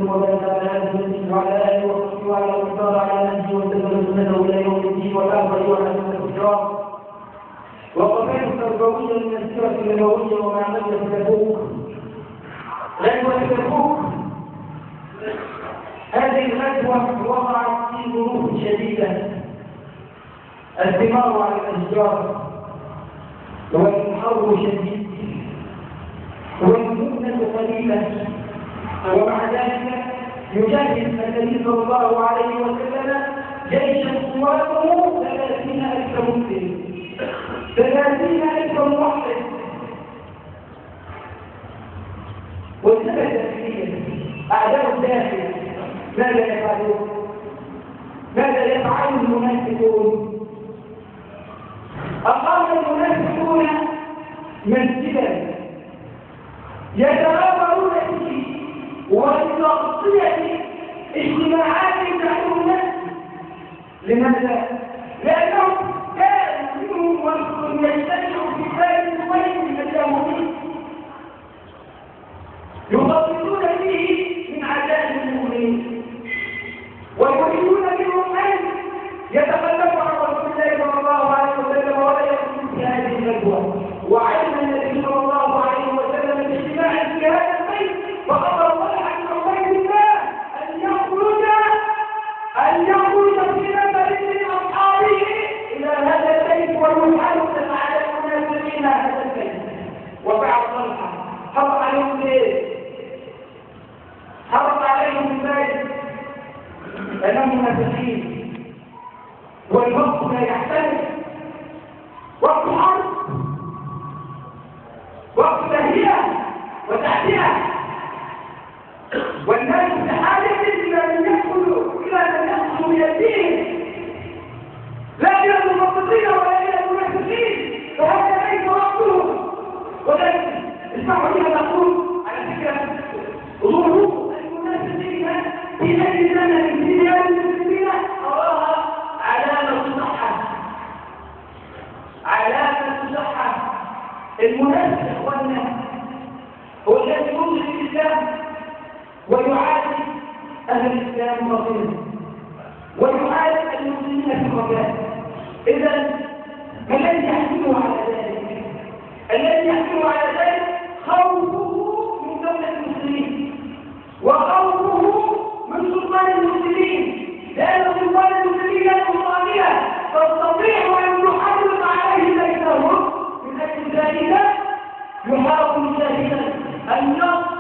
وبارك على محمد وعلى اله وصحبه وعلى الاقدار على نهجه وسلم سنته الى يوم الدين وبعد ايها الاخوه الكرام. وقفات تربويه من السيره النبويه ومعمليه تبوك. غزوه تبوك هذه الغزوه وقعت في ظروف شديده، الثمار على الاشجار والحر شديد والمؤنة قليلة، ومع ذلك يجهز النبي صلى الله عليه وسلم جيشا قوته 30,000 مسلم 30,000 موحد. والسبب فيه أعداء الداخل ماذا يفعلون؟ ماذا يفعل المنافقون؟ أقام المنافقون مسجدا يتغابرون فيه ولتغطية اجتماعات تعلم الناس. لماذا؟ لأنهم كانوا منهم وقت يجتمعوا في ذلك الوقت من اليهودين يخططون فيه من عذاب المؤمنين ويريدون منهم أن يتخلفوا عن رسول الله صلى الله عليه وسلم ولا يكونوا في هذه الغزوة. وعلم النبي صلى الله عليه وسلم الاجتماع في هذا البيت فقدر الله عن رسول الله أن يخرج في نفر من أصحابه إلى هذا البيت ويحارب على المنافقين هذا البيت. وفعل طلحة حرق عليهم ليه؟ حرق عليهم البيت لأنهم منافقين والوقت لا يحتمل، وقت حرب، وقت تهيئة وتحدية، والناس بحاجة إلى أن يأخذوا من الدين لا إلى المخططين ولا إلى المنافقين، فهذا ليس وقته. ولكن اسمعوا لي أن أقول على فكرة ظهور المنافقين في أي زمن في ديار المسلمين أراها علامة صحة، علامة صحة. المنافق اخواننا هو الذي يظهر الاسلام ويعادي اهل الاسلام باطلا ويعادي المسلمين في الرجاء. اذا ما الذي يحمله على ذلك؟ الذي يحمله على ذلك خوفه من دولة المسلمين وخوفه من سلطان المسلمين، لان سلطان المسلمين له طاغية تستطيع ان تحرض عليه بيتهم. من أجل ذلك يحاول جاهدا أن يصل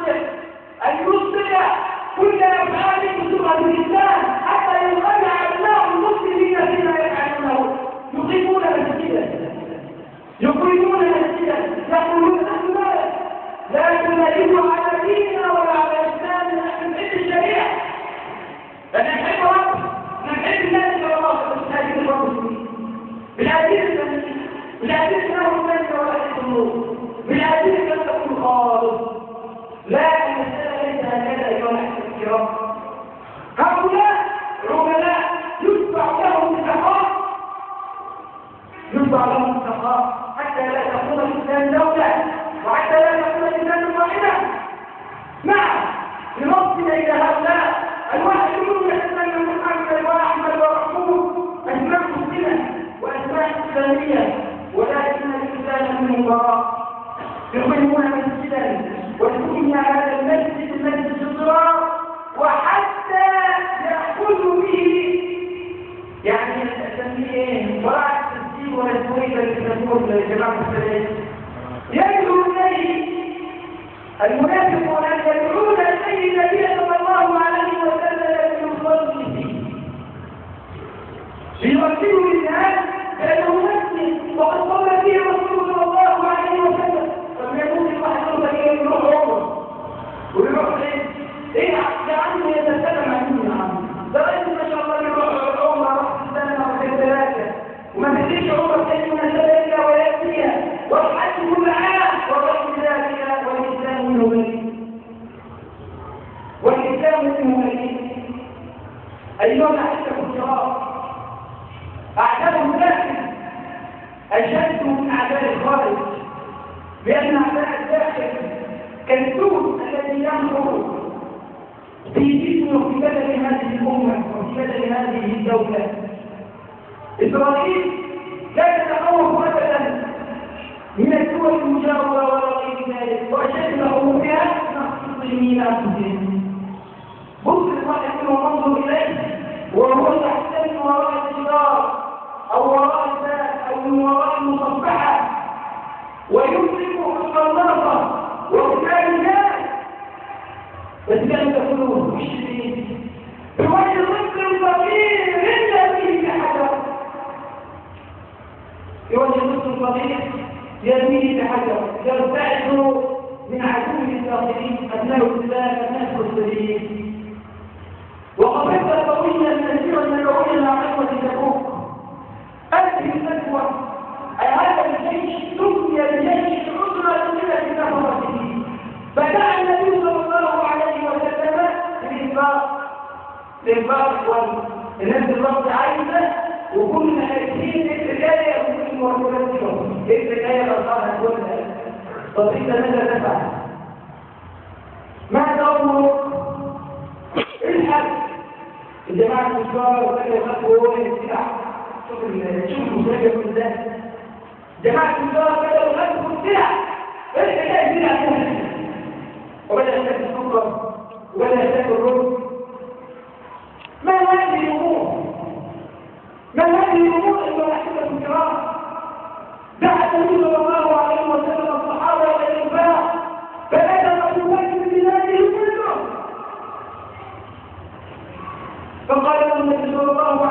كل أفعال بسرعة الإسلام حتى يخلع أبناء المسلمين فيما يفعلونه. يقيمون مسجدا يقيمون مسجدا يقولون نحن لا نميز على ديننا ولا على إسلامنا، نحن نحب الشريعة، نحب ربنا، نحب الناس والله هذه المسلمين بالعديد بالعديد له المنزل ولا يحكمون، بالعديد لم تكن خالص. لا، المسألة ليس هكذا أيها الأحبة الكرام. هؤلاء عملاء يتبع لهم السخاء، يتبع لهم السخاء حتى لا تكون الإسلام دولة وحتى لا تكون الإسلام واحدة. نعم، لنصل إلى هؤلاء الواحد منهم يتسمى محمد وأحمد ومحمود، أسماء مسلمة وأسماء إسلامية، ولكن الإنسان من وراء يقيمون مسجدا ويكون هذا المسجد مسجد الضرار، وحتى يأخذوا به يعني تسميه وراء التسجيل والتسويق للتسويق لجماعة السلام يدعو إليه المنافقون أن يدعون إليه النبي صلى الله عليه وسلم يصلي فيه ليرسلوا للناس لأنه مسلم وقد صلى فيه رسول صلى الله عليه وسلم. فمن يكون المحجوب إليه يروح عمره ويروح إيه عنه يتسلم عنه يا عم درجة ما شاء الله يروح عمره رحت السنة وكذا ثلاثة وما تدريش عمره تاني من الثلاثة ويأتيها والحج كل عام وغير ذلك. والإسلام منه مليء، والإسلام منه مليء. أيها الأحبة الكرام، أعداء الداخل أشد من أعداء الخارج، لأن أعداء الداخل كالسود الذي ينظر في جسم وفي بدن هذه الأمة وفي بدن هذه الدولة. إسرائيل لا تتخوف أبدا من الدول المجاورة ولا غير ذلك، وأشد تخوفها نقص المسلمين أنفسهم. بص الواحد وانظر إليه وهو يحتمل وراء الجدار أو وراء الناس أو من وراء المصبحة ويمسك القناصة وكتاب الناس، بس كان تقولون مشركين بوجه طفل صغير إلا فيه حجر، بوجه طفل صغير يرميه بحجر يرتعد من عدو الداخلين أبناء الإسلام أبناء المسلمين. وقضيت طويلا كثيرا نبويا مع قوة تبوك. هذه الفتوى هذا الجيش سمي بجيش الأسرة التي كفر به. بدأ النبي صلى الله عليه وسلم الإنفاق والناس الرب عايزة وكل حاجتين الرجاية وكل مرتباتهم الرجاية الأرضاء كلها. طب انت ماذا تفعل؟ ماذا أمرك؟ الحق الجماعة الكبار وكذا يخافوا السلاح. شوف المساجة من ده جماعة الكبار كذا يخافوا السلاح. الحكاية السلاح كلها وبدأ يشتكي السكر وبدأ يشتكي الرز. ما هذه الأمور؟ ما هذه الأمور إلا أحبة الكرام؟ دعا النبي صلى الله عليه وسلم الصحابة إلى الإنفاق فأتى رسول بلاده كلهم. فقال له النبي صلى الله